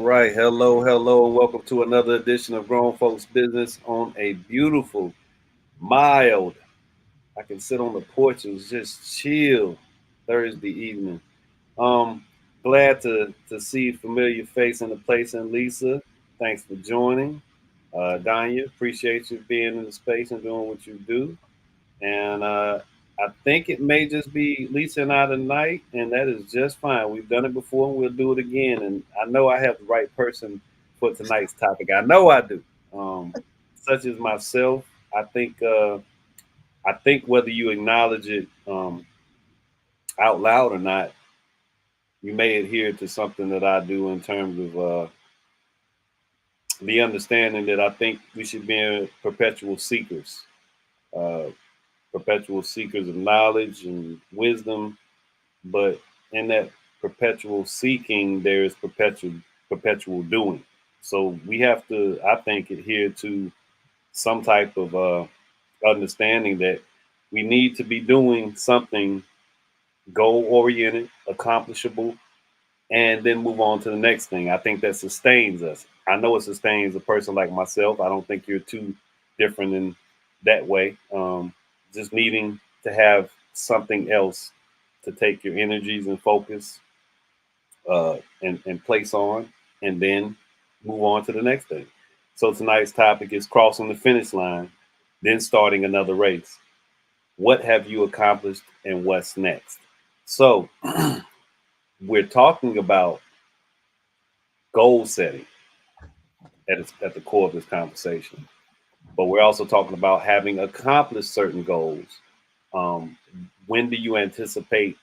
right. Hello, and welcome to another edition of Grown Folks Business on a beautiful, mild, I can sit on the porch and just chill Thursday evening. Um, Glad to see familiar face in the place, and Lisa, thanks for joining. Danya, appreciate you being in the space and doing what you do. And I think it may just be Lisa and I tonight, and that is just fine. We've done it before, and we'll do it again. And I know I have the right person for tonight's topic. I know I do. Um, Such as myself, I think I think whether you acknowledge it out loud or not, you may adhere to something that I do in terms of the understanding that I think we should be uh, perpetual seekers of knowledge and wisdom. But in that perpetual seeking, there is perpetual doing. So we have to, I think, adhere to some type of understanding that we need to be doing something goal oriented, accomplishable, and then move on to the next thing. I think that sustains us. I know it sustains a person like myself. I don't think you're too different in that way. Just needing to have something else to take your energies and focus and place on, and then move on to the next thing. So tonight's topic is crossing the finish line, then starting another race. What have you accomplished and what's next? So we're talking about goal setting at the core of this conversation, but we're also talking about having accomplished certain goals. Um, when do you anticipate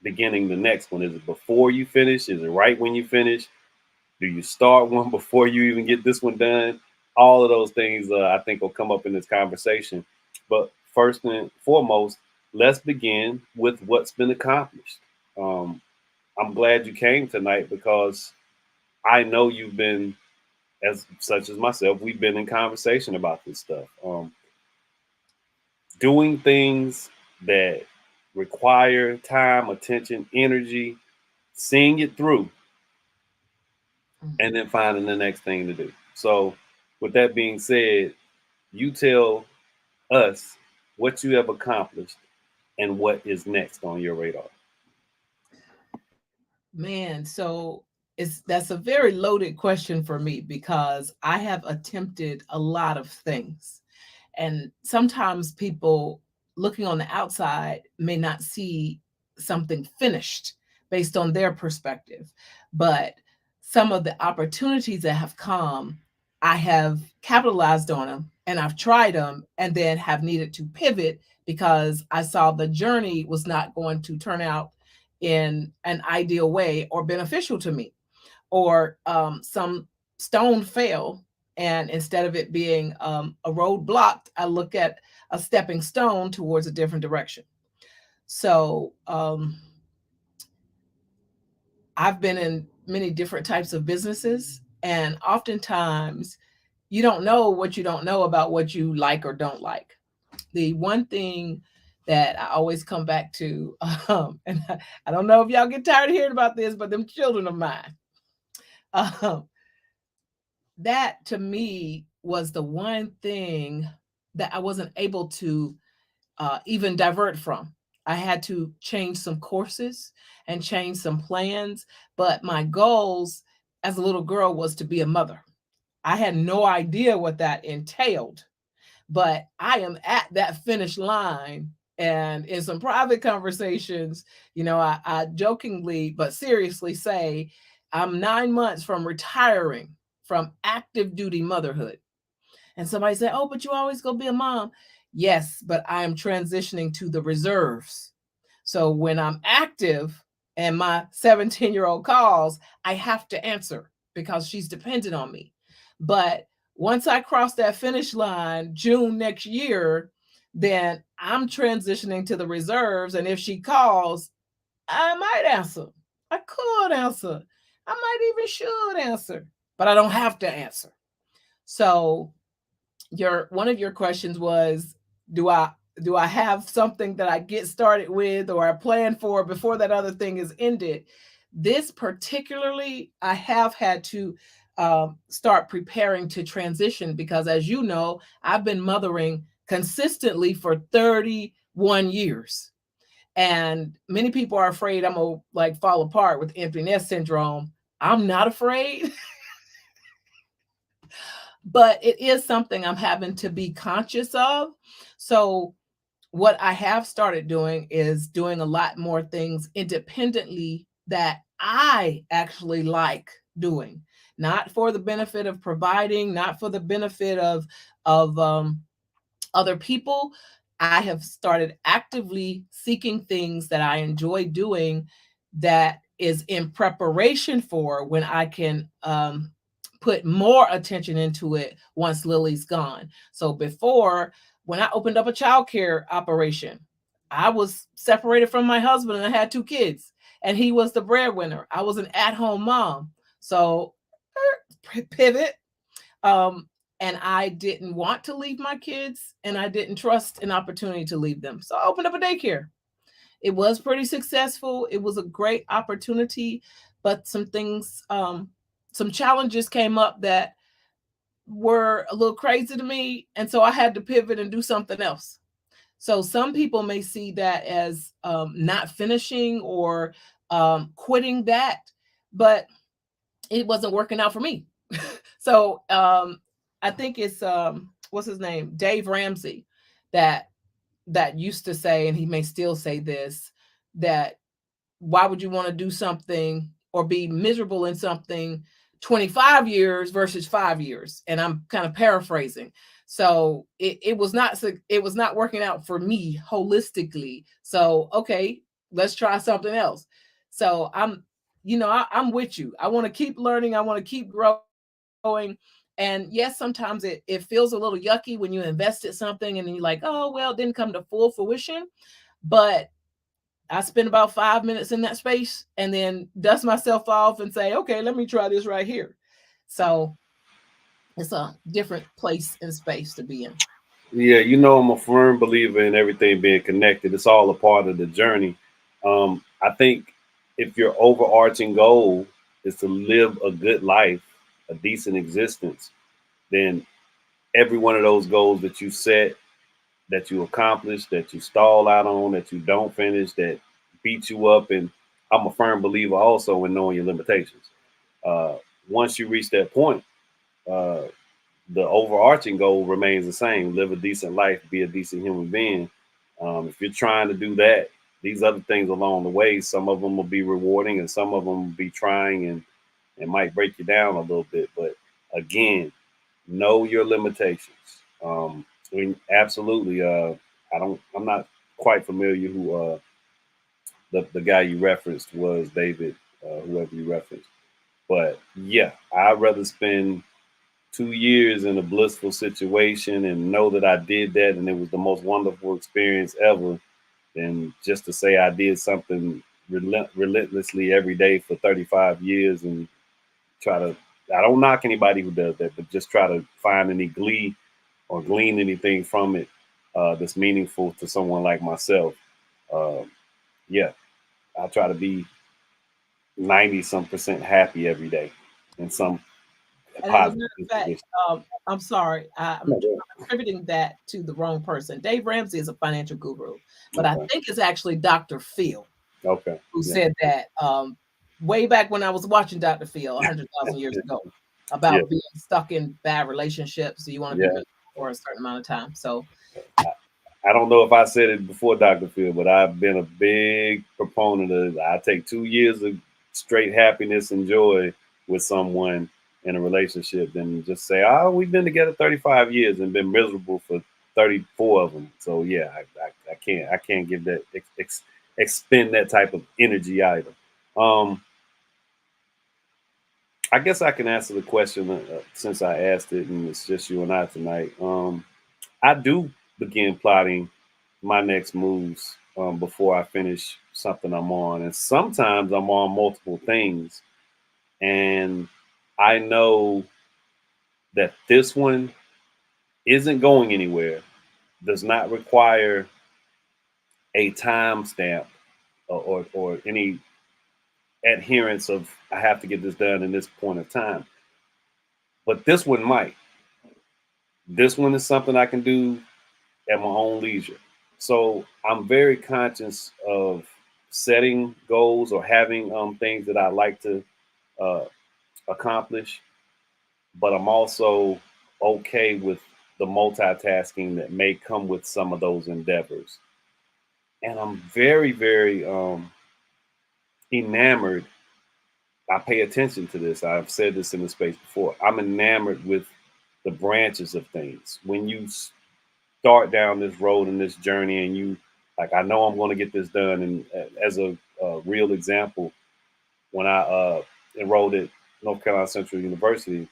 beginning the next one? Is it before you finish? Is it right when you finish? Do you start one before you even get this one done? All of those things I think will come up in this conversation. But first and foremost, let's begin with what's been accomplished. Um, I'm glad you came tonight because I know you've been, as such as myself, we've been in conversation about this stuff. Doing things that require time, attention, energy, seeing it through, and then finding the next thing to do. So, with that being said, you tell us what you have accomplished and what is next on your radar. Man, so that's a very loaded question for me because I have attempted a lot of things. And sometimes people looking on the outside may not see something finished based on their perspective. But some of the opportunities that have come, I have capitalized on them and I've tried them and then have needed to pivot because I saw the journey was not going to turn out in an ideal way or beneficial to me, or some stone fell, and instead of it being a road blocked, I look at a stepping stone towards a different direction. So I've been in many different types of businesses, and oftentimes you don't know what you don't know about what you like or don't like. The one thing that I always come back to, and I don't know if y'all get tired of hearing about this, but them children of mine, um, that to me was the one thing that I wasn't able to even divert from. I had to change some courses and change some plans, but my goals as a little girl was to be a mother. I had no idea what that entailed, but I am at that finish line. And in some private conversations, I jokingly but seriously say I'm 9 months from retiring from active duty motherhood. And somebody said, "Oh, but you always gonna be a mom." Yes, but I am transitioning to the reserves. So when I'm active and my 17-year-old calls, I have to answer because she's dependent on me. But once I cross that finish line, June next year, then I'm transitioning to the reserves. And if she calls, I might answer. I could answer. I might even should answer, but I don't have to answer. So your one of your questions was, do I have something that I get started with or I plan for before that other thing is ended? This particularly, I have had to start preparing to transition because, as you know, I've been mothering consistently for 31 years. And many people are afraid I'm gonna like fall apart with empty nest syndrome. I'm not afraid, but it is something I'm having to be conscious of. So what I have started doing is doing a lot more things independently that I actually like doing, not for the benefit of providing, not for the benefit of other people. I have started actively seeking things that I enjoy doing that is in preparation for when I can put more attention into it once Lily's gone. So before, when I opened up a childcare operation, I was separated from my husband and I had 2 kids, and he was the breadwinner. I was an at-home mom. So pivot. Um, and I didn't want to leave my kids, and I didn't trust an opportunity to leave them. So I opened up a daycare. It was pretty successful. It was a great opportunity, but some challenges came up that were a little crazy to me. And so I had to pivot and do something else. So some people may see that as not finishing or quitting that, but it wasn't working out for me. So I think it's what's his name, Dave Ramsey, that used to say, and he may still say this, that why would you want to do something or be miserable in something 25 years versus 5 years? And I'm kind of paraphrasing. So it was not working out for me holistically. So okay, let's try something else. So I'm with you. I want to keep learning. I want to keep growing. And yes, sometimes it feels a little yucky when you invested something and then you're like, oh, well, it didn't come to full fruition. But I spend about 5 minutes in that space and then dust myself off and say, okay, let me try this right here. So it's a different place and space to be in. Yeah, I'm a firm believer in everything being connected. It's all a part of the journey. I think if your overarching goal is to live a good life, a decent existence, then every one of those goals that you set, that you accomplish, that you stall out on, that you don't finish, that beat you up, and I'm a firm believer also in knowing your limitations. Uh, Once you reach that point, uh, the overarching goal remains the same: live a decent life, be a decent human being. If you're trying to do that, these other things along the way, some of them will be rewarding, and some of them will be trying and might break you down a little bit. But again, know your limitations. I mean, absolutely. I'm not quite familiar who the guy you referenced was, David, whoever you referenced. But yeah, I'd rather spend 2 years in a blissful situation and know that I did that and it was the most wonderful experience ever than just to say I did something relentlessly every day for 35 years and try to. I don't knock anybody who does that, but just try to find any glee or glean anything from it that's meaningful to someone like myself. Uh, yeah, I try to be 90 some percent happy every day in some And as a positive matter of fact, situation. I'm sorry, I'm Okay. attributing that to the wrong person. Dave Ramsey is a financial guru, but I Okay. think it's actually Dr. Phil Okay. who Yeah. said that way back when I was watching Dr. Phil 100,000 years ago Yeah. about being stuck in bad relationships. So you want to be Yeah. miserable for a certain amount of time. So I don't know if I said it before Dr. Phil, but I've been a big proponent of I take 2 years of straight happiness and joy with someone in a relationship than just say, oh, we've been together 35 years and been miserable for 34 of them. So yeah, I can't give that expend that type of energy either. Um, I guess I can answer the question since I asked it and it's just you and I tonight. I do begin plotting my next moves before I finish something I'm on. And sometimes I'm on multiple things. And I know that this one isn't going anywhere, does not require a timestamp or any adherence of I have to get this done in this point of time. But this one might. This one is something I can do at my own leisure. So I'm very conscious of setting goals or having things that I like to uh, accomplish, but I'm also okay with the multitasking that may come with some of those endeavors. And I'm very, very enamored. I pay attention to this. I've said this in the space before. I'm enamored with the branches of things. When you start down this road and this journey, and you like, I know I'm going to get this done. And as a real example, when I enrolled at North Carolina Central University,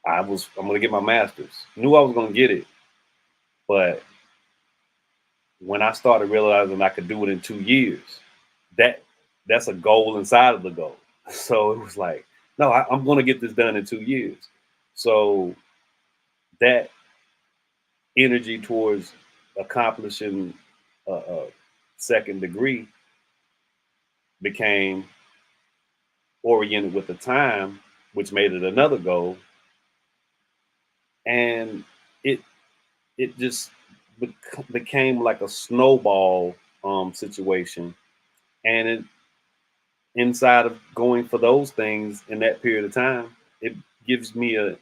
I'm going to get my master's. Knew I was going to get it, but when I started realizing I could do it in 2 years, that that's a goal inside of the goal. So it was like, no, I'm going to get this done in 2 years. So that energy towards accomplishing a second degree became oriented with the time, which made it another goal, and it it just became like a snowball situation, and it inside of going for those things in that period of time, it gives me a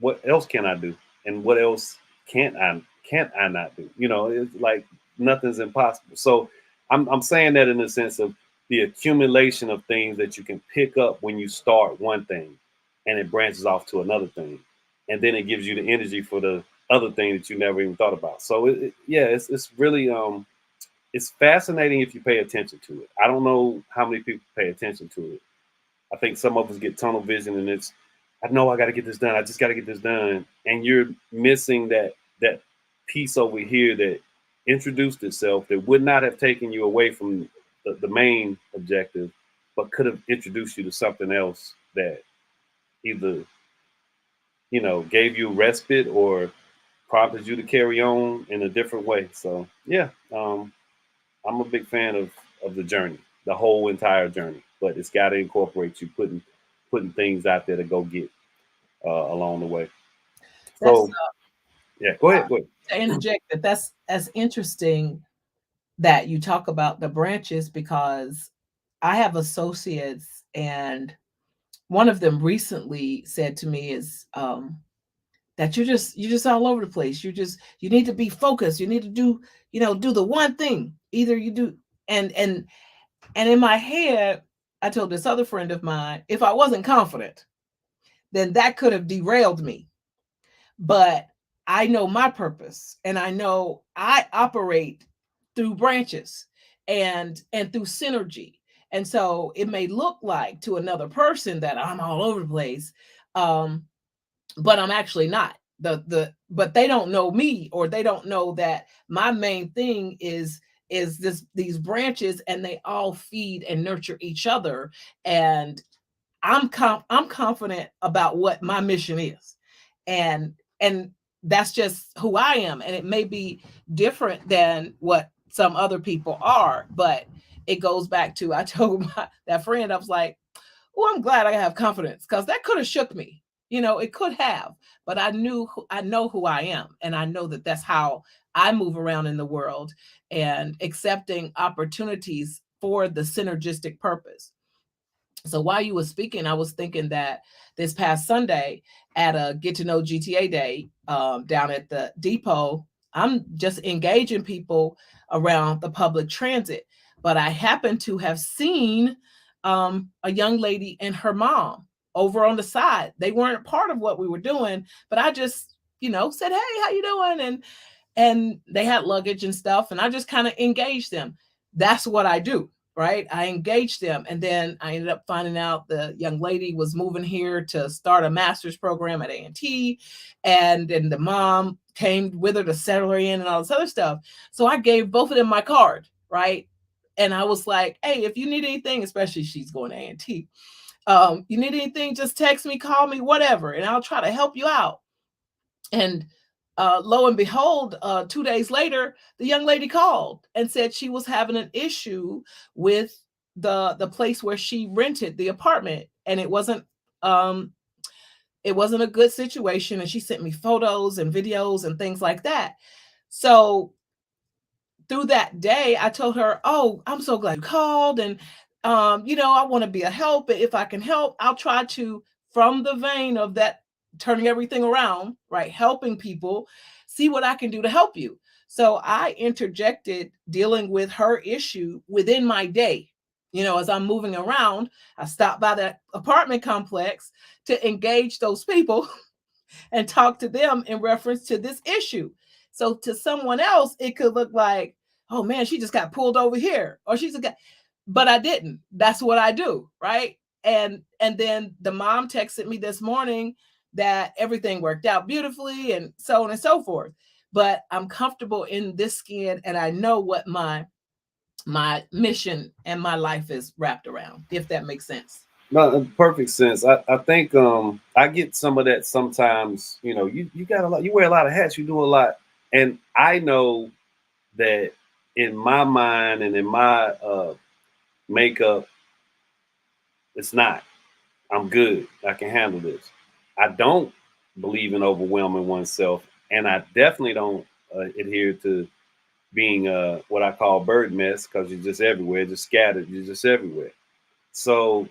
what else can I do, and what else can't I not do? You know, it's like nothing's impossible. So I'm saying that in the sense of the accumulation of things that you can pick up when you start one thing, and it branches off to another thing, and then it gives you the energy for the other thing that you never even thought about. So yeah, it's really it's fascinating if you pay attention to it. I don't know how many people pay attention to it. I think some of us get tunnel vision, and it's, I know I got to get this done. I just got to get this done, and you're missing that piece over here that introduced itself that would not have taken you away from the main objective, but could have introduced you to something else that either gave you respite or prompted you to carry on in a different way. So yeah, I'm a big fan of the journey, the whole entire journey. But it's got to incorporate you putting things out there to go get along the way. That's So yeah, go ahead, go ahead. to interject that's as interesting that you talk about the branches, because I have associates, and one of them recently said to me is that you're just all over the place. You need to be focused. You need to do the one thing. Either you do, and in my head, I told this other friend of mine, if I wasn't confident, then that could have derailed me. But I know my purpose, and I know I operate through branches and through synergy. And so it may look like to another person that I'm all over the place, um, but I'm actually not. But they don't know me, or they don't know that my main thing is these branches, and they all feed and nurture each other. And I'm confident about what my mission is, and that's just who I am. And it may be different than what some other people are, but it goes back to, I told that friend, I was like, "Oh, I'm glad I have confidence, because that could have shook me. It could have, but I know who I am, and I know that that's how I move around in the world, and accepting opportunities for the synergistic purpose." So while you were speaking, I was thinking that this past Sunday at a Get to Know GTA Day down at the depot, I'm just engaging people around the public transit. But I happened to have seen a young lady and her mom over on the side. They weren't part of what we were doing, but I just, said, "Hey, how you doing?" And they had luggage and stuff, and I just kind of engaged them. That's what I do, right? I engaged them, and then I ended up finding out the young lady was moving here to start a master's program at A&T, and then the mom came with her to settle her in and all this other stuff. So I gave both of them my card, right? And I was like, "Hey, if you need anything," especially she's going to A&T, "you need anything, just text me, call me, whatever, and I'll try to help you out." And lo and behold, 2 days later, the young lady called and said she was having an issue with the place where she rented the apartment, and um it wasn't a good situation, and she sent me photos and videos and things like that. So through that day, I told her, "Oh, I'm so glad you called, and I want to be a help. If I can help, I'll try to, from the vein of that, turning everything around, right, helping people, see what I can do to help you." So I interjected dealing with her issue within my day. As I'm moving around, I stopped by that apartment complex to engage those people and talk to them in reference to this issue. So to someone else, it could look like, oh man, she just got pulled over here, or she's a guy, but I didn't. That's what I do, right? And then the mom texted me this morning that everything worked out beautifully, and so on and so forth. But I'm comfortable in this skin, and I know what my mission and my life is wrapped around, if that makes sense. No, perfect sense. I think I get some of that sometimes. You got a lot. You wear a lot of hats. You do a lot, and I know that in my mind and in my makeup, it's not. I'm good. I can handle this. I don't believe in overwhelming oneself, and I definitely don't adhere to being what I call bird mess, because you're just everywhere, just scattered. You're just everywhere. So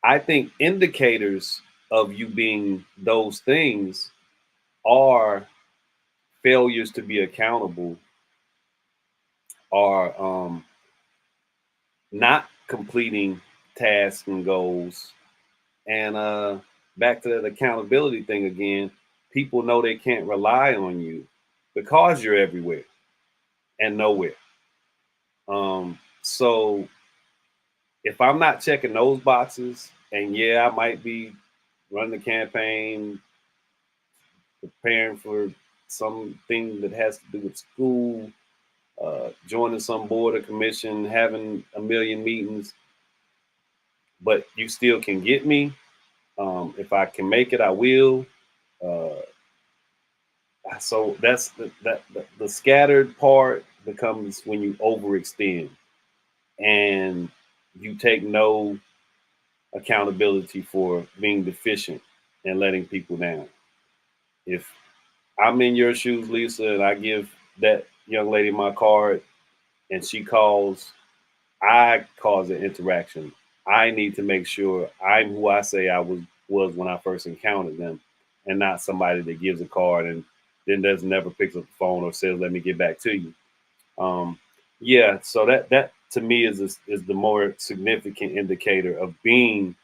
I think indicators of you being those things are failures to be accountable, are not completing tasks and goals. And back to that accountability thing again, people know they can't rely on you because you're everywhere and nowhere. So if I'm not checking those boxes, and yeah, I might be running the campaign, preparing for something that has to do with school, joining some board or commission, having a million meetings, but you still can get me. If I can make it, I will. Uh, so that's the scattered part becomes when you overextend and you take no accountability for being deficient and letting people down. If I'm in your shoes, Lisa, and I give that young lady my card and she calls, I cause an interaction. I need to make sure I'm who I say I was when I first encountered them, and not somebody that gives a card and then doesn't never picks up the phone or says, "Let me get back to you." Um, yeah, so that to me is the more significant indicator of being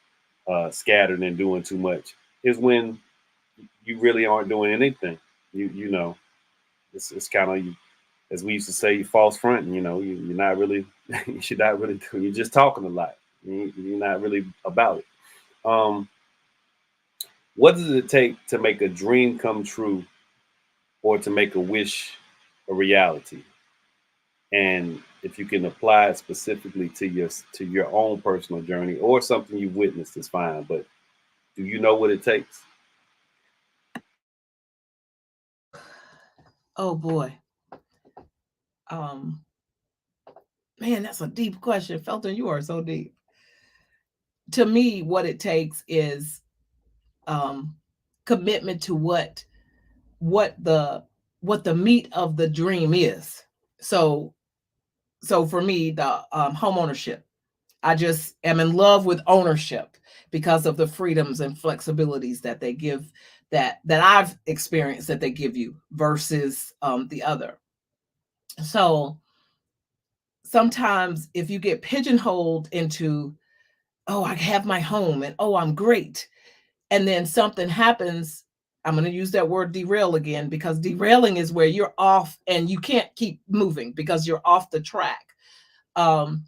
scattered and doing too much, is when you really aren't doing anything. You know, it's kind of, as we used to say, you false front. You're not really you're not really doing. You're just talking a lot. You're not really about it. Um, what does it take to make a dream come true, or to make a wish a reality? And if you can apply it specifically to your own personal journey or something you've witnessed, is fine. But do you know what it takes? Oh boy. Um, Man, that's a deep question. Felton, you are so deep. To me, what it takes is um commitment to what the what the meat of the dream is. So for me, the home ownership. I just am in love with ownership because of the freedoms and flexibilities that they give, that I've experienced, that they give you versus the other. So sometimes if you get pigeonholed into, oh, I have my home, and oh, I'm great, and then something happens, I'm going to use that word derail again, because derailing is where you're off and you can't keep moving because you're off the track. Um,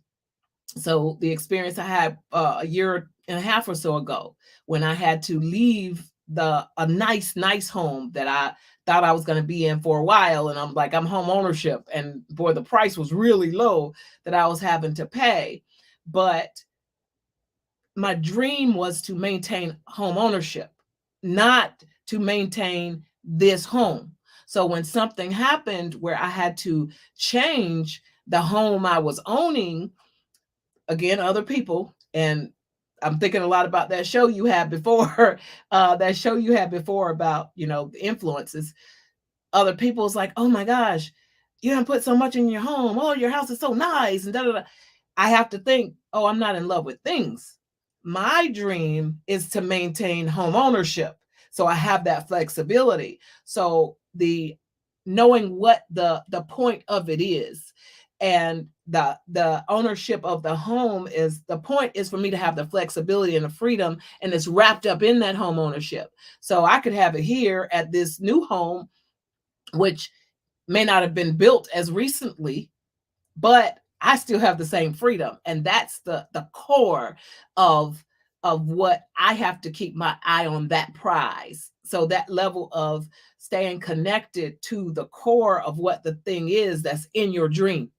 so the experience I had a year and a half or so ago, when I had to leave a nice home that I thought I was going to be in for a while, and I'm like, I'm home ownership, and boy, the price was really low that I was having to pay. But my dream was to maintain home ownership, not to maintain this home. So when something happened where I had to change the home I was owning, again, other people. And I'm thinking a lot about that show you had before, about, the influences. Other people's like, oh my gosh, you done put so much in your home. Oh, your house is so nice. And da da da. I have to think, oh, I'm not in love with things. My dream is to maintain home ownership. So I have that flexibility. So the knowing what the point of it is, and the ownership of the home is, the point is for me to have the flexibility and the freedom, and it's wrapped up in that home ownership. So I could have it here at this new home, which may not have been built as recently, but I still have the same freedom. And that's the core of what I have to keep my eye on, that prize. So that level of staying connected to the core of what the thing is that's in your dream.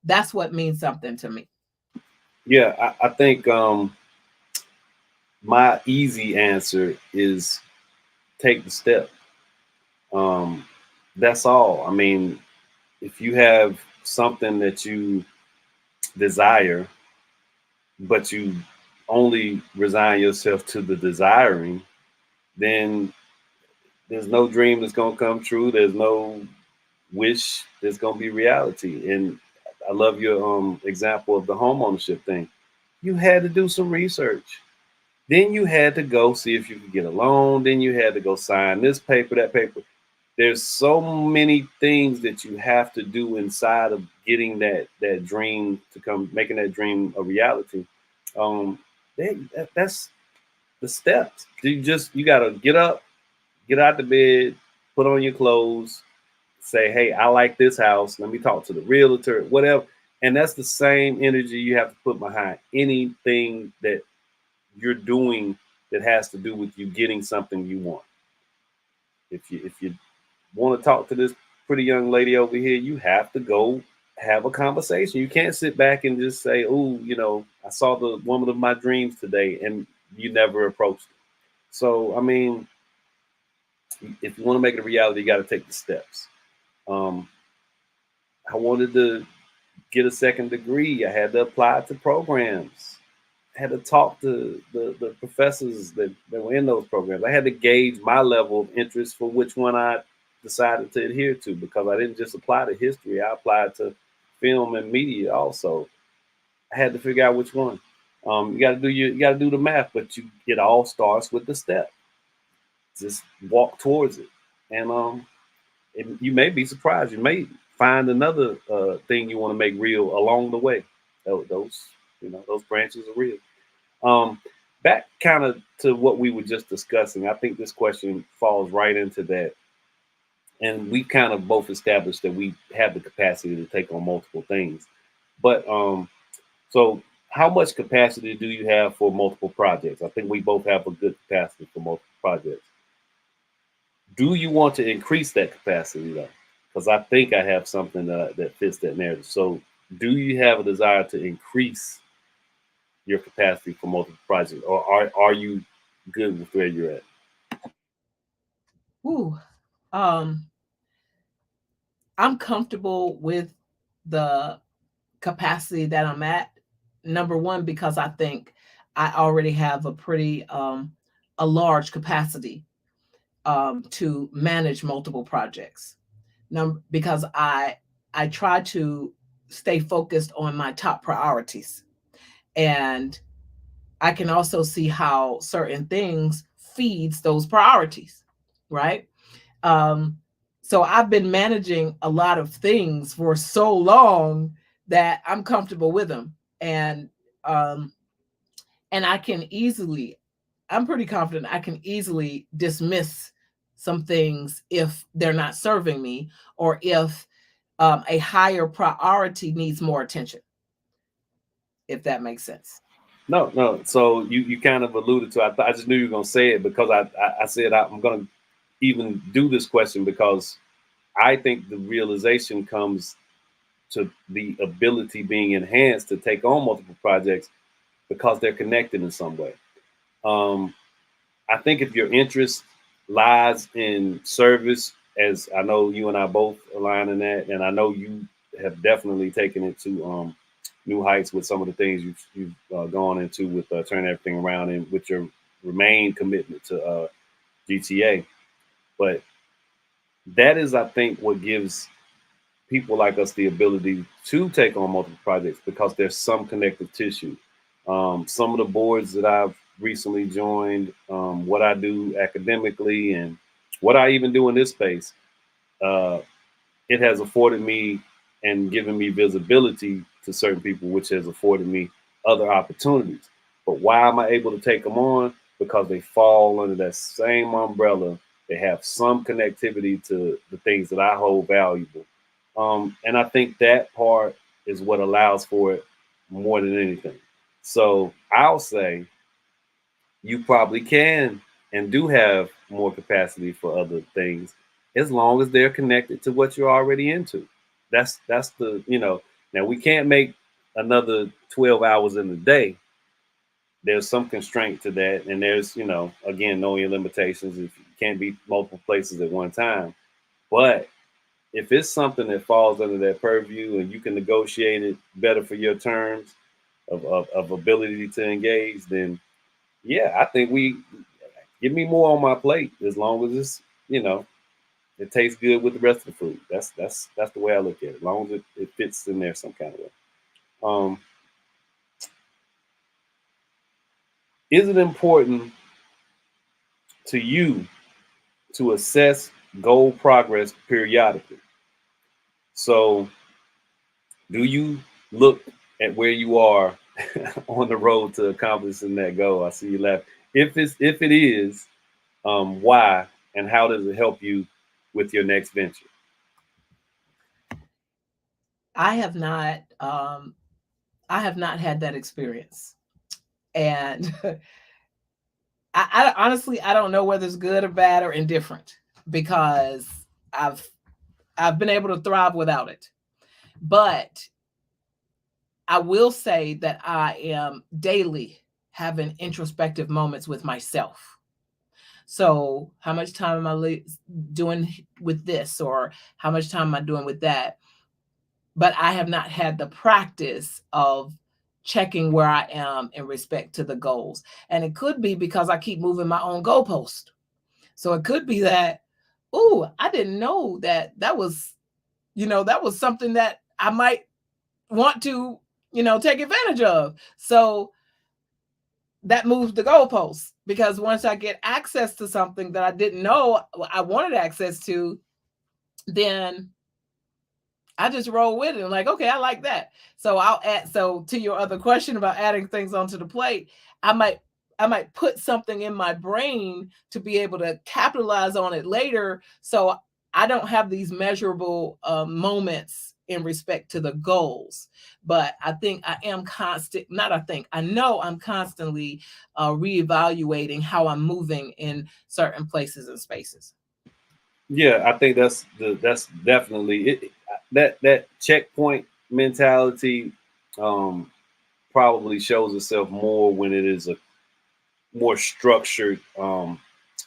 That's what means something to me. Yeah, I think my easy answer is take the step. Um, that's all. I mean, if you have something that you desire, but you only resign yourself to the desiring, then there's no dream that's gonna come true. There's no wish that's gonna be reality. And I love your example of the home ownership thing. You had to do some research. Then you had to go see if you could get a loan. Then you had to go sign this paper, that paper. There's so many things that you have to do inside of getting that dream to come, making that dream a reality. Um, that's the steps. You gotta get up, get out the bed, put on your clothes, say, hey, I like this house. Let me talk to the realtor, whatever. And that's the same energy you have to put behind anything that you're doing that has to do with you getting something you want. If you want to talk to this pretty young lady over here, you have to go have a conversation. You can't sit back and just say, oh, I saw the woman of my dreams today, and you never approached it. So, I mean, if you want to make it a reality, you got to take the steps. Um, I wanted to get a second degree. I had to apply to programs. I had to talk to the professors that were in those programs. I had to gauge my level of interest for which one I decided to adhere to, because I didn't just apply to history. I applied to film and media also. I had to figure out which one. You got to do the math, but it all starts with the step. Just walk towards it, and you may be surprised. You may find another thing you want to make real along the way. Those branches are real. Um, Back kind of to what we were just discussing. I think this question falls right into that, and we kind of both established that we have the capacity to take on multiple things. But so how much capacity do you have for multiple projects? I think we both have a good capacity for multiple projects. Do you want to increase that capacity though? Because I think I have something that fits that narrative. So, do you have a desire to increase your capacity for multiple projects, or are you good with where you're at? Ooh, um, I'm comfortable with the capacity that I'm at. Number one, because I think I already have a large capacity to manage multiple projects. Because I try to stay focused on my top priorities, and I can also see how certain things feeds those priorities, right? Um, so I've been managing a lot of things for so long that I'm comfortable with them, and um, I can easily, I'm pretty confident I can easily dismiss some things if they're not serving me, or if a higher priority needs more attention, if that makes sense. No, no. So you kind of alluded to. I just knew you were gonna say it, because I said I'm gonna even do this question, because I think the realization comes to the ability being enhanced to take on multiple projects because they're connected in some way. Um, I think if your interest lies in service, as I know you and I both align in that, and I know you have definitely taken it to new heights with some of the things you've gone into with turning everything around and with your remain commitment to GTA. But that is, I think, what gives people like us the ability to take on multiple projects because there's some connective tissue. Some of the boards that I've recently joined, what I do academically, and what I even do in this space, uh, it has afforded me and given me visibility to certain people, which has afforded me other opportunities. But why am I able to take them on? Because they fall under that same umbrella. They have some connectivity to the things that I hold valuable. And I think that part is what allows for it more than anything. So I'll say you probably can and do have more capacity for other things as long as they're connected to what you're already into. That's the, now we can't make another 12 hours in the day. There's some constraint to that, and there's, again, knowing your limitations. If you can't be multiple places at one time, but if it's something that falls under that purview and you can negotiate it better for your terms of ability to engage, then yeah, I think we give me more on my plate as long as it's, it tastes good with the rest of the food. That's the way I look at it. As long as it fits in there some kind of way. Is it important to you to assess goal progress periodically? So do you look at where you are on the road to accomplishing that goal? I see you laugh. If it is, why and how does it help you with your next venture? I have not had that experience. And I honestly, I don't know whether it's good or bad or indifferent because I've been able to thrive without it. But I will say that I am daily having introspective moments with myself. So how much time am I doing with this, or how much time am I doing with that? But I have not had the practice of checking where I am in respect to the goals. And it could be because I keep moving my own goalpost. So it could be that, oh, I didn't know that was, that was something that I might want to, take advantage of. So that moves the goalposts, because once I get access to something that I didn't know I wanted access to, then I just roll with it. I'm like, okay, I like that. So I'll add. So to your other question about adding things onto the plate, I might put something in my brain to be able to capitalize on it later. So I don't have these measurable moments in respect to the goals. But I think I am constant. Not I think. I know I'm constantly reevaluating how I'm moving in certain places and spaces. Yeah, I think that's definitely it. That checkpoint mentality probably shows itself more when it is a more structured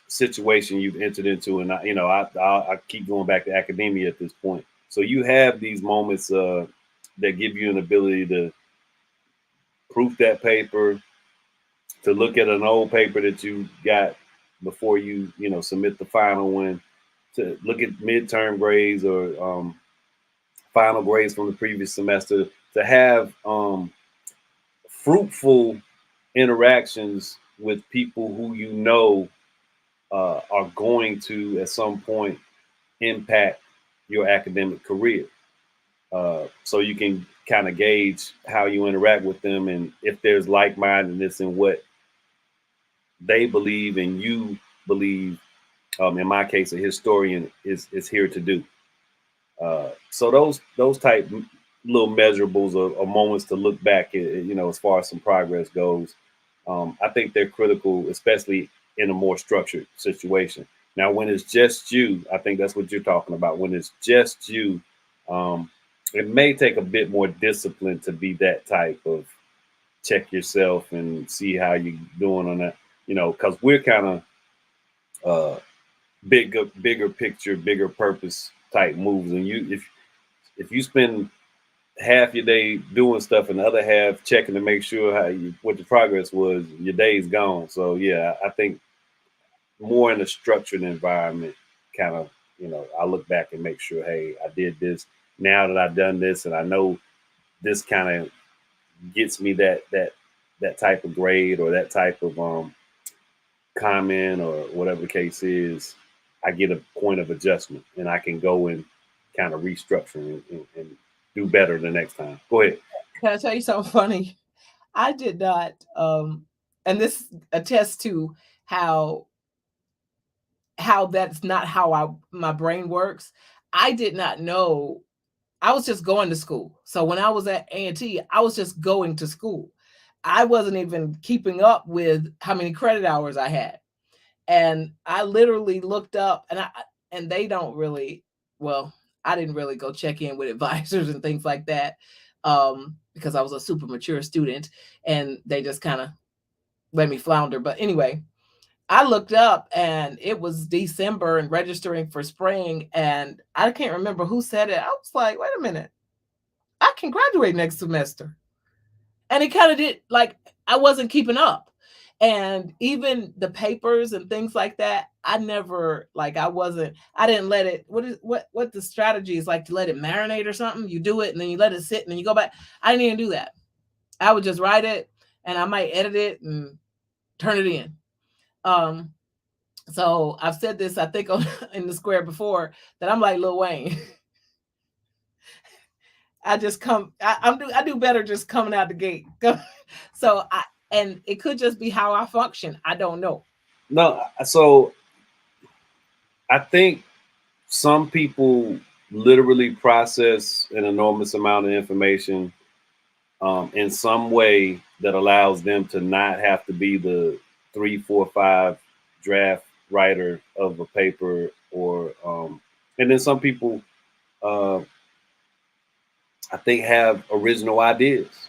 situation you've entered into, and I keep going back to academia at this point. So you have these moments that give you an ability to proof that paper, to look at an old paper that you got before you submit the final one, to look at midterm grades or final grades from the previous semester, to have fruitful interactions with people who are going to at some point impact your academic career. So you can kind of gauge how you interact with them and if there's like-mindedness in what they believe and you believe. In my case, a historian is here to do. So those type little measurables are moments to look back at, as far as some progress goes. I think they're critical, especially in a more structured situation. Now, when it's just you, I think that's what you're talking about. When it's just you, it may take a bit more discipline to be that type of check yourself and see how you're doing on that, because we're kind of bigger picture, bigger purpose type moves. And if you spend half your day doing stuff and the other half checking to make sure what your progress was, your day's gone. So yeah, I think more in a structured environment, kind of, I look back and make sure, hey, I did this. Now that I've done this, and I know this kind of gets me that type of grade or that type of comment or whatever the case is, I get a point of adjustment and I can go and kind of restructure and do better the next time. Go ahead. Can I tell you something funny? I did not, and this attests to how that's not how my brain works. I did not know. I was just going to school. So when I was at A&T, I was just going to school. I wasn't even keeping up with how many credit hours I had. And I literally looked up, and they don't really, well, I didn't really go check in with advisors and things like that, because I was a super mature student and they just kind of let me flounder. But anyway, I looked up and it was December and registering for spring, and I can't remember who said it. I was like, wait a minute, I can graduate next semester. And it kind of did, like, I wasn't keeping up. And even the papers and things like that, I never, like, I didn't let it, what the strategy is, like, to let it marinate or something. You do it and then you let it sit and then you go back. I didn't even do that. I would just write it and I might edit it and turn it in. So I've said this, I think, in the square before, that I'm like Lil Wayne. I do better just coming out the gate. So and it could just be how I function. I don't know. No, so I think some people literally process an enormous amount of information in some way that allows them to not have to be the 3, 4, 5 draft writer of a paper, or and then some people uh, I think have original ideas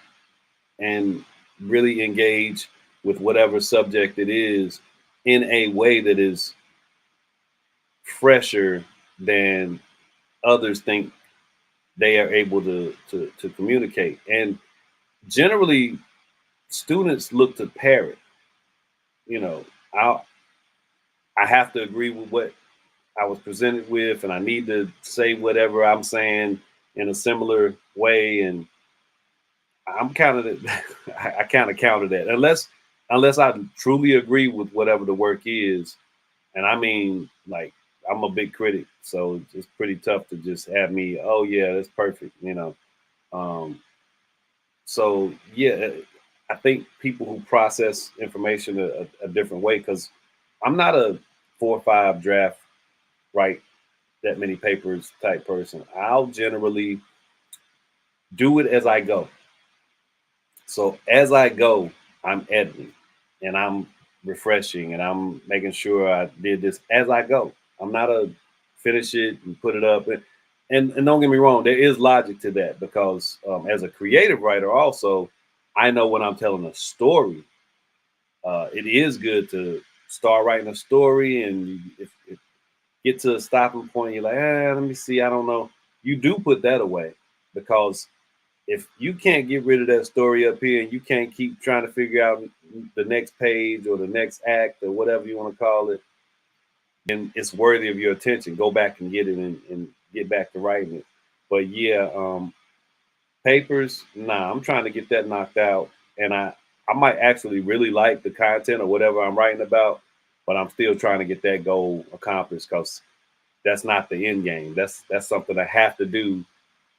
and really engage with whatever subject it is in a way that is fresher than others think they are able to communicate. And generally, students look to parrot. You know, I I have to agree with what I was presented with, and I need to say whatever I'm saying in a similar way. And I'm kind of I kind of counter that unless I truly agree with whatever the work is, and I mean, like, I'm a big critic, so it's pretty tough to just have me. Oh yeah, that's perfect. Um, so yeah, I think people who process information a different way, because I'm not a 4 or 5 draft write that many papers type person. I'll generally do it as I go. So as I go, I'm editing and I'm refreshing and I'm making sure I did this as I go. I'm not a finish it and put it up. And don't get me wrong, there is logic to that, because as a creative writer, also, I know when I'm telling a story, it is good to start writing a story. And if get to a stopping point, you're like, let me see, I don't know. You do put that away, because if you can't get rid of that story up here and you can't keep trying to figure out the next page or the next act or whatever you want to call it, then it's worthy of your attention. Go back and get it, and get back to writing it. But yeah, papers, nah, I'm trying to get that knocked out. And I might actually really like the content or whatever I'm writing about, but I'm still trying to get that goal accomplished, because that's not the end game. That's something I have to do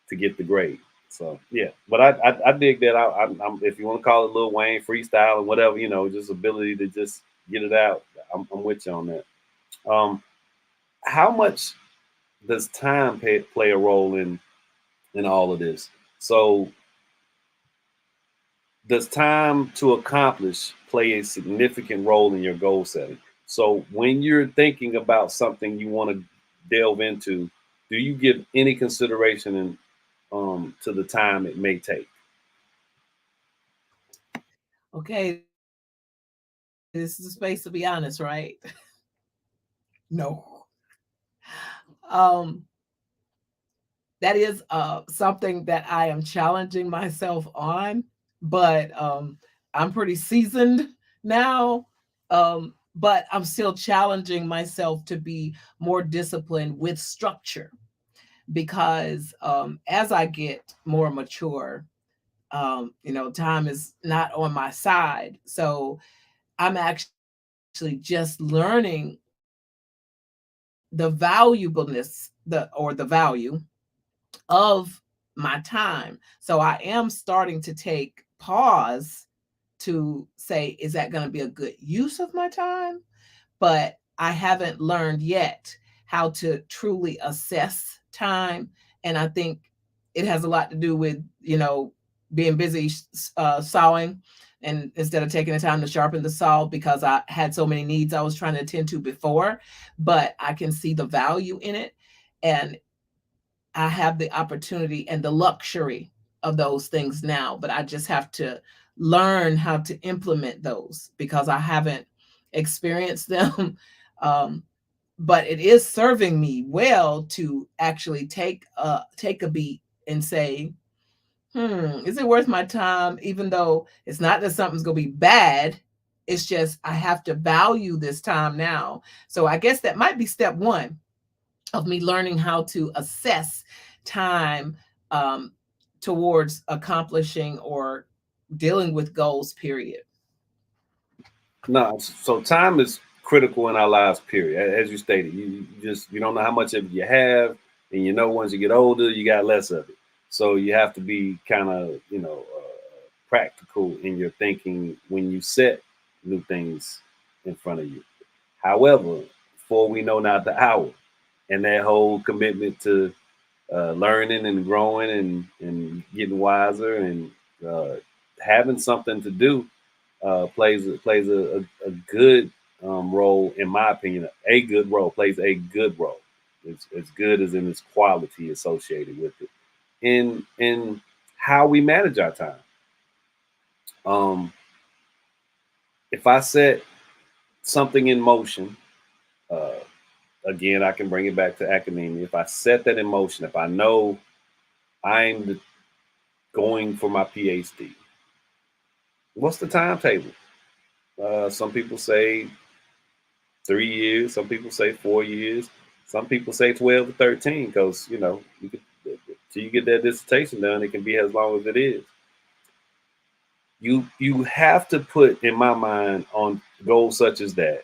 to get the grade. So yeah, but I dig that. I'm, if you want to call it Lil Wayne freestyle and whatever, just ability to just get it out. I'm with you on that. Um, how much does time play a role in all of this? So does time to accomplish play a significant role in your goal setting? So when you're thinking about something you want to delve into, do you give any consideration to the time it may take? Okay, this is a space to be honest, right? No. Um, that is something that I am challenging myself on, but I'm pretty seasoned now. But I'm still challenging myself to be more disciplined with structure because as I get more mature, time is not on my side. So I'm actually just learning the valuableness, the value of my time. So I am starting to take pause to say, is that going to be a good use of my time? But I haven't learned yet how to truly assess time. And I think it has a lot to do with, being busy sawing, and instead of taking the time to sharpen the saw because I had so many needs I was trying to attend to before, but I can see the value in it. And I have the opportunity and the luxury of those things now, but I just have to learn how to implement those because I haven't experienced them. um, but it is serving me well to actually take a beat and say, is it worth my time? Even though it's not that something's gonna be bad, it's just I have to value this time now. So I guess that might be step one of me learning how to assess time um, towards accomplishing or dealing with goals, period. No, so time is critical in our lives. Period. As you stated, you don't know how much of it you have, and once you get older, you got less of it. So you have to be kind of practical in your thinking when you set new things in front of you. However, before we know not the hour, and that whole commitment to learning and growing and getting wiser and uh, having something to do plays a good role, in my opinion. A good role plays a good role. It's as good as in its quality associated with it. In how we manage our time. Um, if I set something in motion, uh, again, I can bring it back to academia. If I set that in motion, if I know I'm going for my PhD, what's the timetable? Some people say 3 years. Some people say 4 years. Some people say 12 to 13 because, till you get that dissertation done, it can be as long as it is. You have to put, in my mind, on goals such as that,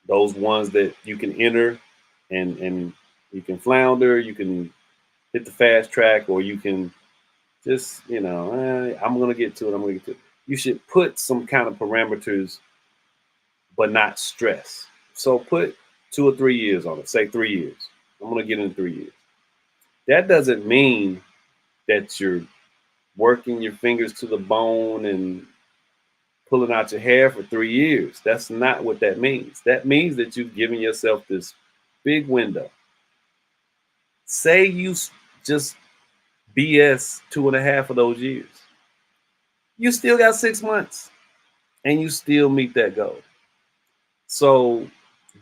those ones that you can enter and you can flounder, you can hit the fast track, or you can just, I'm going to get to it. I'm going to get to it. You should put some kind of parameters, but not stress. So put 2 or 3 years on it. Say 3 years. I'm going to get in 3 years. That doesn't mean that you're working your fingers to the bone and pulling out your hair for 3 years. That's not what that means. That means that you've given yourself this big window. Say you just BS 2.5 of those years. You still got 6 months and you still meet that goal. So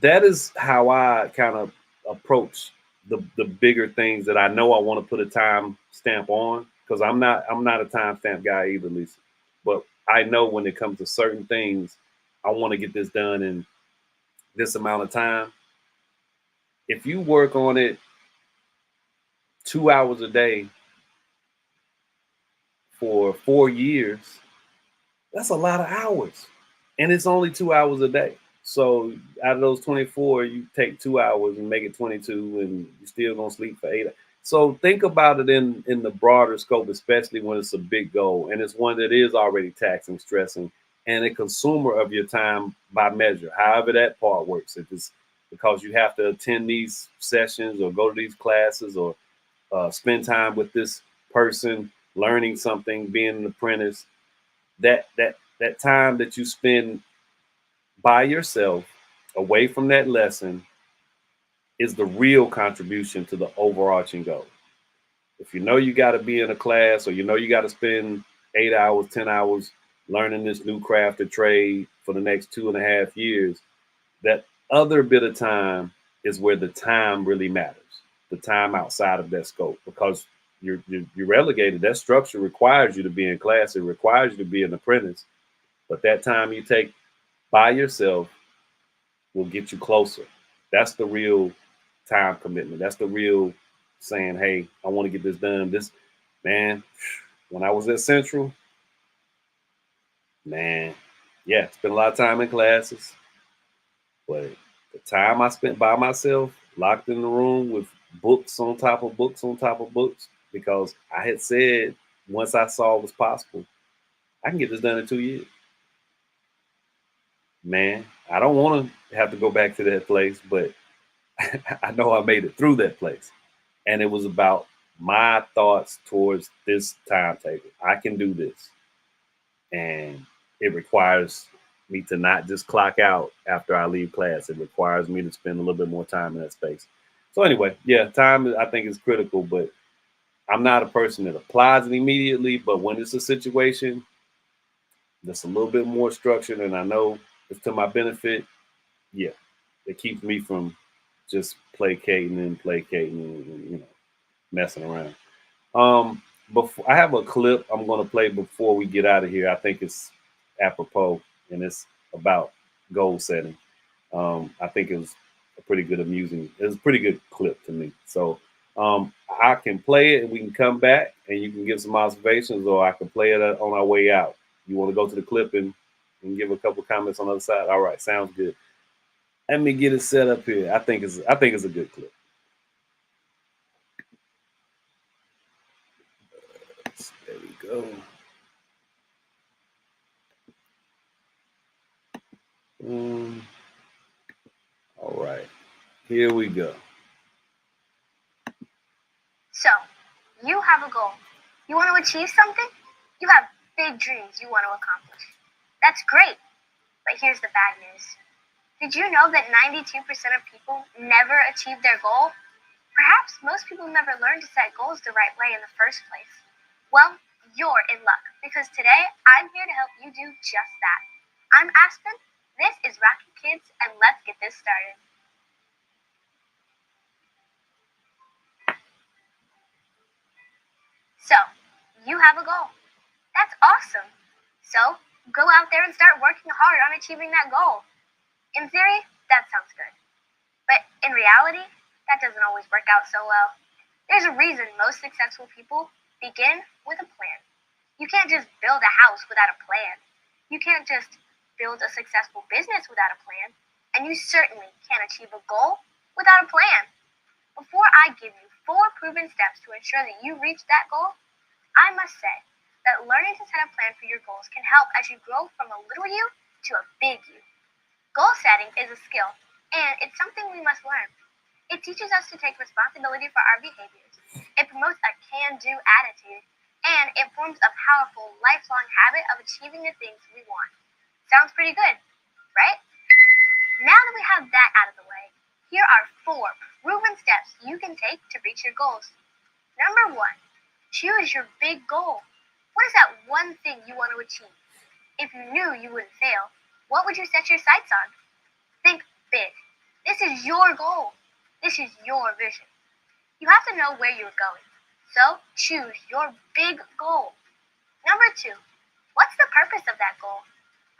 that is how I kind of approach the bigger things that I know I want to put a time stamp on, because I'm not a time stamp guy either, Lisa. But I know when it comes to certain things, I want to get this done in this amount of time. If you work on it 2 hours a day for 4 years, that's a lot of hours. And it's only 2 hours a day. So out of those 24, you take 2 hours and make it 22, and you're still gonna sleep for 8 hours. So think about it in the broader scope, especially when it's a big goal and it's one that is already taxing, stressing, and a consumer of your time by measure. However that part works. If it's because you have to attend these sessions or go to these classes or spend time with this person, learning something, being an apprentice, that time that you spend by yourself away from that lesson is the real contribution to the overarching goal. If you know you got to be in a class, or you got to spend 8 hours, 10 hours learning this new craft or trade for the next 2.5 years, that other bit of time is where the time really matters. the time outside of that scope, because you're relegated. That structure requires you to be in class. It requires you to be an apprentice. But that time you take by yourself will get you closer. That's the real time commitment. That's the real saying, hey, I want to get this done. This, man, when I was at Central, man, yeah, spent a lot of time in classes. But the time I spent by myself, locked in the room with books on top of books on top of books, because I had said once I saw it was possible, I can get this done in 2 years. Man, I don't want to have to go back to that place, but I know I made it through that place. And it was about my thoughts towards this timetable. I can do this. And it requires me to not just clock out after I leave class. It requires me to spend a little bit more time in that space. So anyway, yeah, time I think is critical, but I'm not a person that applies it immediately. But when it's a situation that's a little bit more structured and I know it's to my benefit, yeah, it keeps me from just placating and messing around. Before I have a clip I'm going to play before we get out of here. I think it's apropos, and it's about goal setting. I think it was a pretty good amusing. It was a pretty good clip to me. So I can play it and we can come back and you can give some observations, or I can play it on our way out. You want to go to the clip and give a couple comments on the other side? All right, sounds good. Let me get it set up here. I think it's a good clip. There we go. All right, here we go. So, you have a goal. You want to achieve something? You have big dreams you want to accomplish. That's great, but here's the bad news. Did you know that 92% of people never achieve their goal? Perhaps most people never learn to set goals the right way in the first place. Well, you're in luck, because today I'm here to help you do just that. I'm Aspen, this is Rocky Kids, and let's get this started. So, you have a goal. That's awesome. So, go out there and start working hard on achieving that goal. In theory, that sounds good. But in reality, that doesn't always work out so well. There's a reason most successful people begin with a plan. You can't just build a house without a plan. You can't just build a successful business without a plan. And you certainly can't achieve a goal without a plan. Before I give you 4 proven steps to ensure that you reach that goal, I must say that learning to set a plan for your goals can help as you grow from a little you to a big you. Goal setting is a skill, and it's something we must learn. It teaches us to take responsibility for our behaviors. It promotes a can-do attitude, and it forms a powerful, lifelong habit of achieving the things we want. Sounds pretty good, right? Now that we have that out of the way, here are 4 proven steps you can take to reach your goals. Number 1, choose your big goal. What is that one thing you want to achieve? If you knew you wouldn't fail, what would you set your sights on? Think big. This is your goal. This is your vision. You have to know where you're going. So choose your big goal. Number 2, what's the purpose of that goal?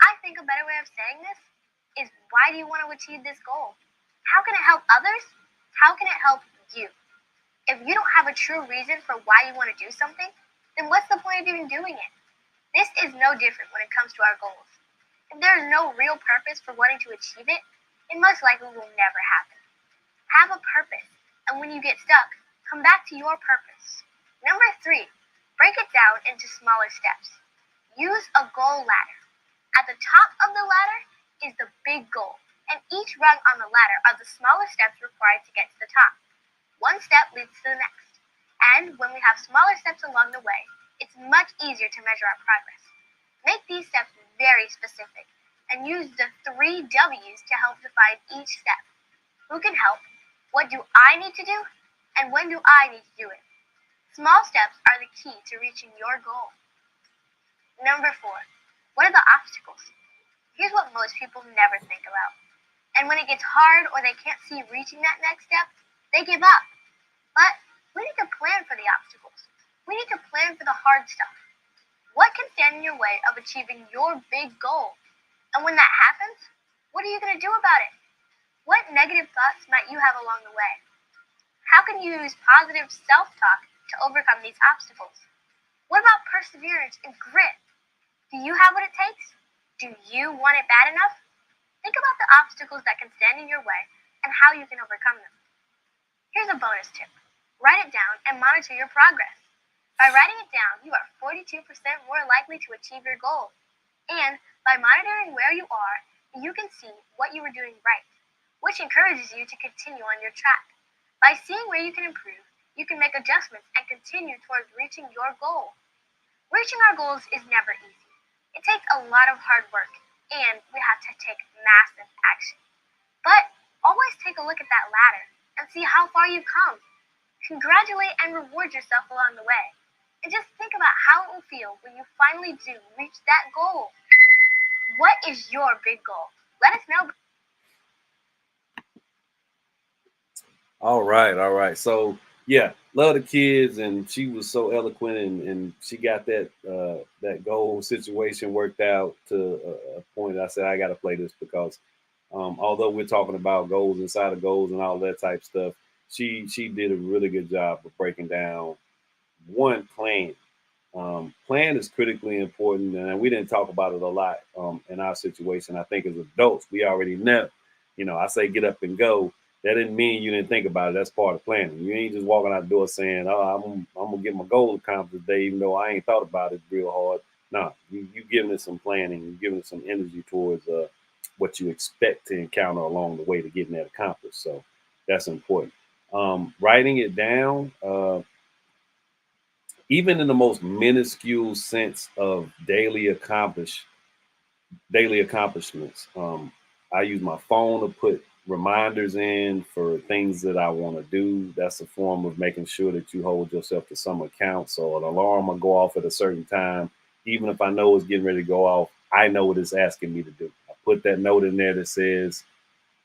I think a better way of saying this is, why do you want to achieve this goal? How can it help others? How can it help you? If you don't have a true reason for why you want to do something, then what's the point of even doing it? This is no different when it comes to our goals. If there is no real purpose for wanting to achieve it, it most likely will never happen. Have a purpose, and when you get stuck, come back to your purpose. Number 3, break it down into smaller steps. Use a goal ladder. At the top of the ladder is the big goal, and each rung on the ladder are the smaller steps required to get to the top. One step leads to the next, and when we have smaller steps along the way, it's much easier to measure our progress. Make these steps very specific, and use the 3 W's to help define each step. Who can help? What do I need to do? And when do I need to do it? Small steps are the key to reaching your goal. Number 4, what are the obstacles? Here's what most people never think about. And when it gets hard or they can't see reaching that next step, they give up. But we need to plan for the obstacles. We need to plan for the hard stuff. What can stand in your way of achieving your big goal? And when that happens, what are you going to do about it? What negative thoughts might you have along the way? How can you use positive self-talk to overcome these obstacles? What about perseverance and grit? Do you have what it takes? Do you want it bad enough? Think about the obstacles that can stand in your way and how you can overcome them. Here's a bonus tip. Write it down and monitor your progress. By writing it down, you are 42% more likely to achieve your goal. And by monitoring where you are, you can see what you are doing right, which encourages you to continue on your track. By seeing where you can improve, you can make adjustments and continue towards reaching your goal. Reaching our goals is never easy. It takes a lot of hard work, and we have to take massive action. But always take a look at that ladder and see how far you've come. Congratulate and reward yourself along the way. And just think about how it will feel when you finally do reach that goal. What is your big goal? Let us know. All right. So yeah, love the kids, and she was so eloquent, and she got that that goal situation worked out to a point. I said I got to play this because although we're talking about goals inside of goals and all that type stuff, she did a really good job of breaking down one plan. Plan is critically important, and we didn't talk about it a lot in our situation. I think as adults, we already know. I say get up and go. That didn't mean you didn't think about it. That's part of planning. You ain't just walking out the door saying, "Oh, I'm gonna get my goal accomplished today," even though I ain't thought about it real hard. No, you giving it some planning. You giving it some energy towards what you expect to encounter along the way to getting that accomplished. So that's important. Writing it down. Even in the most minuscule sense of daily accomplishments, I use my phone to put reminders in for things that I want to do. That's a form of making sure that you hold yourself to some account. So an alarm will go off at a certain time. Even if I know it's getting ready to go off, I know what it's asking me to do. I put that note in there that says,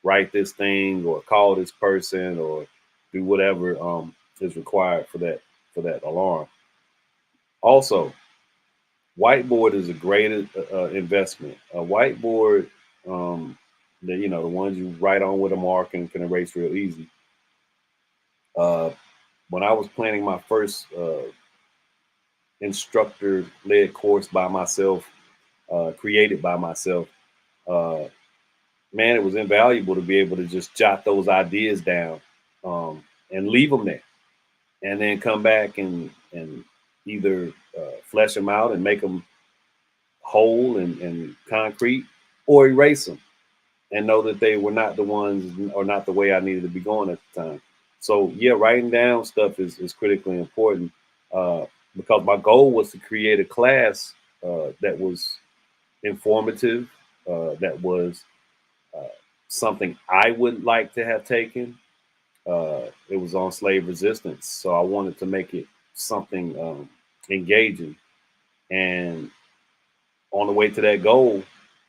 write this thing or call this person or do whatever is required for that alarm. Also, whiteboard is a great investment. A whiteboard, the ones you write on with a mark and can erase real easy. When I was planning my first instructor-led course by myself, created by myself, man, it was invaluable to be able to just jot those ideas down and leave them there, and then come back and either flesh them out and make them whole and concrete, or erase them and know that they were not the ones or not the way I needed to be going at the time. So yeah, writing down stuff is critically important because my goal was to create a class that was informative, that was something I would like to have taken. It was on slave resistance, so I wanted to make it something engaging. And on the way to that goal,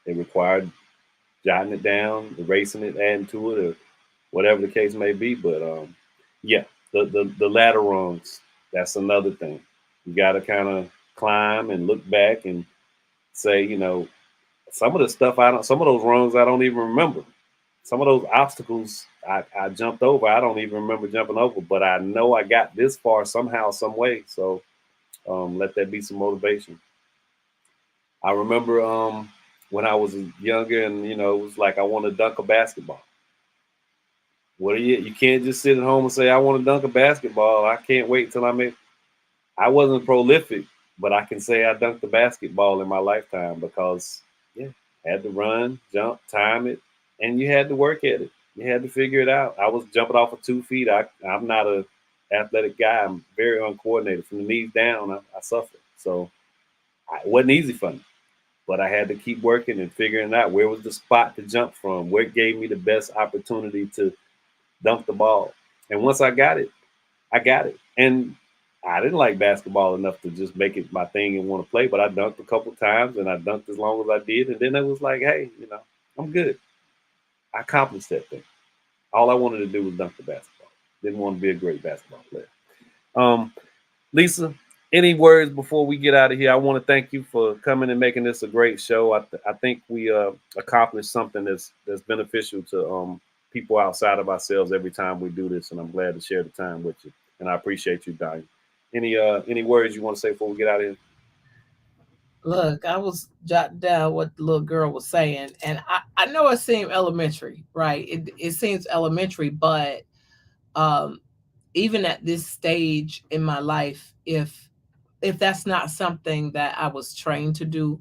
it required jotting it down, erasing it, adding to it, or whatever the case may be. But yeah, the ladder rungs, that's another thing. You got to kind of climb and look back and say, some of the stuff some of those rungs I don't even remember. Some of those obstacles I jumped over, I don't even remember jumping over, but I know I got this far somehow, some way. So let that be some motivation. I remember when I was younger and, it was like, I want to dunk a basketball. What are you can't just sit at home and say, I want to dunk a basketball. I can't wait till I wasn't prolific, but I can say I dunked the basketball in my lifetime because, yeah, had to run, jump, time it, and you had to work at it. You had to figure it out. I was jumping off of 2 feet. I'm not a athletic guy. I'm very uncoordinated. From the knees down, I suffer. So it wasn't easy for me, but I had to keep working and figuring out where was the spot to jump from, where gave me the best opportunity to dunk the ball. And once I got it, I got it. And I didn't like basketball enough to just make it my thing and want to play, but I dunked a couple times and I dunked as long as I did. And then it was like, hey, I'm good. I accomplished that thing. All I wanted to do was dunk the basketball. Didn't want to be a great basketball player. Lisa, any words before we get out of here? I want to thank you for coming and making this a great show. I think we accomplished something that's beneficial to people outside of ourselves every time we do this, and I'm glad to share the time with you. And I appreciate you, Diane. Any words you want to say before we get out of here? Look, I was jotting down what the little girl was saying, and I know it seemed elementary, right? It seems elementary, but um, even at this stage in my life, if that's not something that I was trained to do,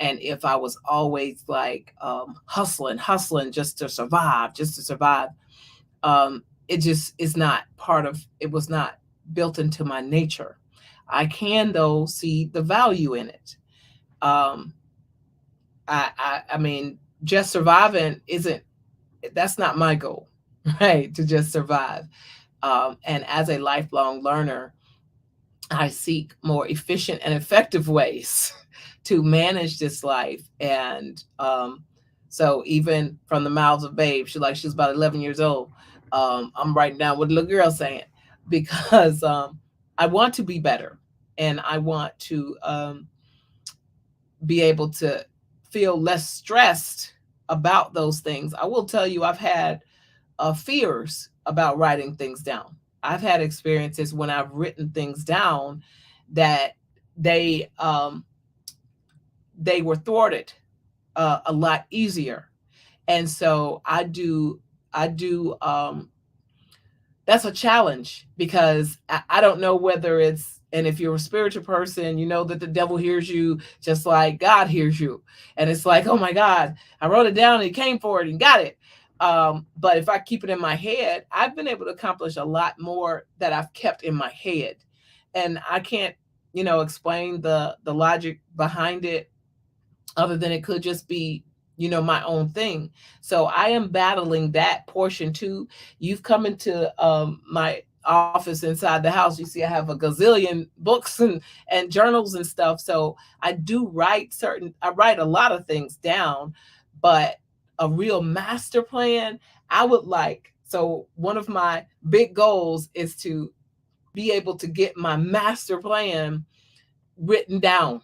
and if I was always like hustling just to survive, it just is not part of. It was not built into my nature. I can though see the value in it. Um, I mean, just surviving isn't, that's not my goal, right? To just survive. And as a lifelong learner, I seek more efficient and effective ways to manage this life. And so even from the mouths of babe, she's about 11 years old. I'm writing down what the little girl's saying because I want to be better, and I want to be able to feel less stressed about those things. I will tell you, I've had fears about writing things down. I've had experiences when I've written things down that they they were thwarted a lot easier, and so I do that's a challenge because I don't know whether it's, and if you're a spiritual person, you know that the devil hears you just like God hears you. And it's like, oh my God, I wrote it down and he came for it and got it. But if I keep it in my head, I've been able to accomplish a lot more that I've kept in my head. And I can't, explain the logic behind it other than it could just be, my own thing. So I am battling that portion too. You've come into my office inside the house. You see I have a gazillion books and journals and stuff. So I write a lot of things down, but a real master plan, I would like. So one of my big goals is to be able to get my master plan written down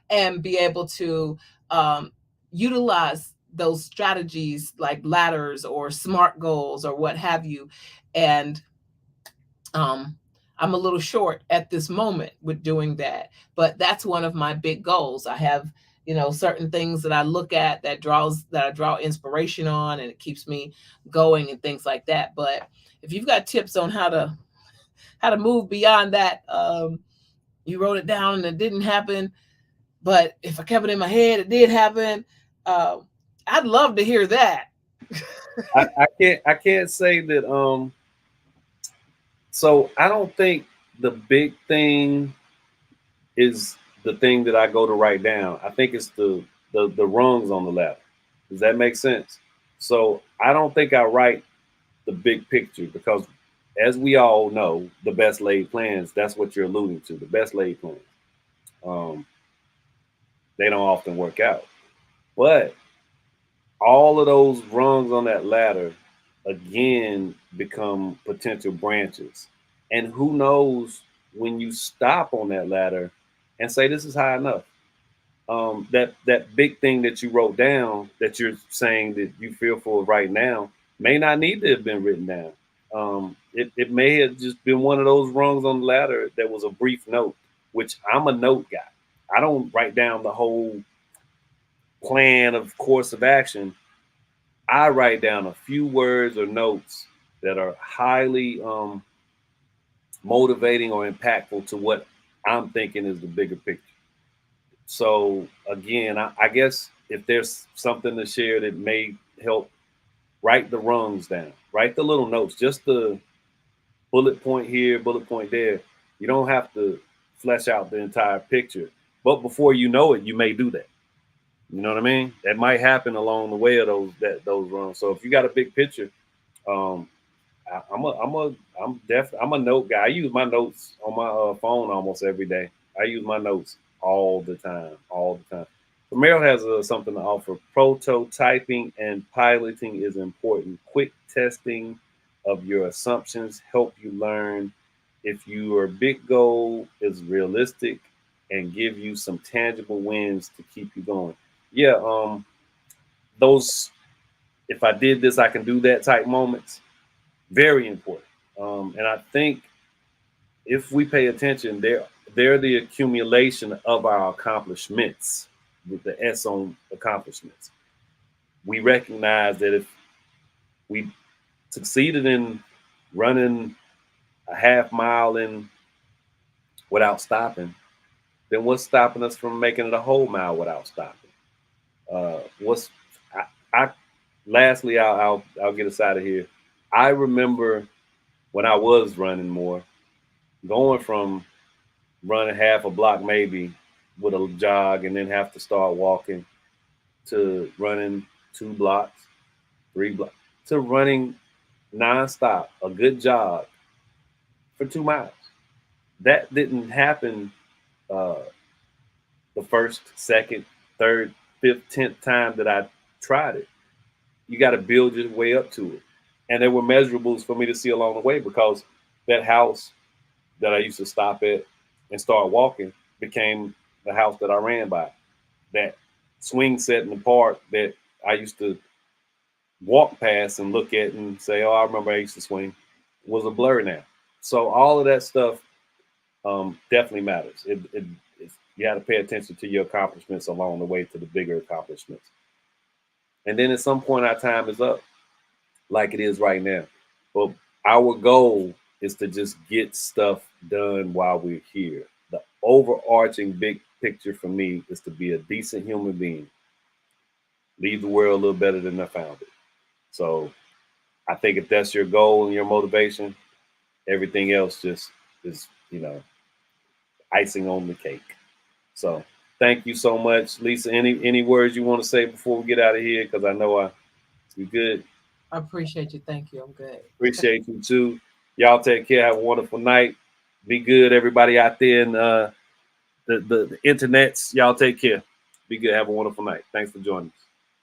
and be able to utilize those strategies like ladders or SMART goals or what have you. And um, I'm a little short at this moment with doing that, but that's one of my big goals. I have, certain things that I look at that I draw inspiration on, and it keeps me going and things like that. But if you've got tips on how to move beyond that, you wrote it down and it didn't happen, but if I kept it in my head, it did happen. Uh, I'd love to hear that. I can't say that. So I don't think the big thing is the thing that I go to write down. I think it's the rungs on the ladder. Does that make sense? So I don't think I write the big picture because, as we all know, the best laid plans. That's what you're alluding to. The best laid plans. Um, they don't often work out, but all of those rungs on that ladder again become potential branches. And who knows when you stop on that ladder and say this is high enough. That big thing that you wrote down that you're saying that you feel for right now may not need to have been written down. It may have just been one of those rungs on the ladder that was a brief note, which I'm a note guy. I don't write down the whole plan of course of action. I write down a few words or notes that are highly motivating or impactful to what I'm thinking is the bigger picture. So again, I guess if there's something to share that may help, write the rungs down, write the little notes, just the bullet point here, bullet point there. You don't have to flesh out the entire picture, but before you know it, you may do that. You know what I mean? That might happen along the way of those runs. So if you got a big picture, um, I'm a note guy. I use my notes on my phone almost every day. I use my notes all the time, all the time. So Meryl has something to offer. Prototyping and piloting is important. Quick testing of your assumptions help you learn if your big goal is realistic and give you some tangible wins to keep you going. Yeah, those if I did this, I can do that type moments, very important. And I think if we pay attention, they're the accumulation of our accomplishments with the S on accomplishments. We recognize that if we succeeded in running a half mile in without stopping, then what's stopping us from making it a whole mile without stopping? What's I lastly, I'll get us out of here. I remember when I was running more, going from running half a block maybe with a jog and then have to start walking to running 2 blocks, 3 blocks, to running nonstop, a good jog for 2 miles. That didn't happen uh, the first, second, third, fifth, 10th time that I tried it. You got to build your way up to it. And there were measurables for me to see along the way, because that house that I used to stop at and start walking became the house that I ran by. That swing set in the park that I used to walk past and look at and say, oh, I remember I used to swing, was a blur now. So all of that stuff definitely matters. You got to pay attention to your accomplishments along the way to the bigger accomplishments. And then at some point, our time is up, like it is right now. But our goal is to just get stuff done while we're here. The overarching big picture for me is to be a decent human being, leave the world a little better than I found it. So I think if that's your goal and your motivation, everything else just is, icing on the cake. So thank you so much, Lisa. Any words you want to say before we get out of here? Because I know you good. I appreciate you. Thank you. I'm good. Appreciate you too. Y'all take care. Have a wonderful night. Be good, everybody out there in the internets. Y'all take care. Be good. Have a wonderful night. Thanks for joining us.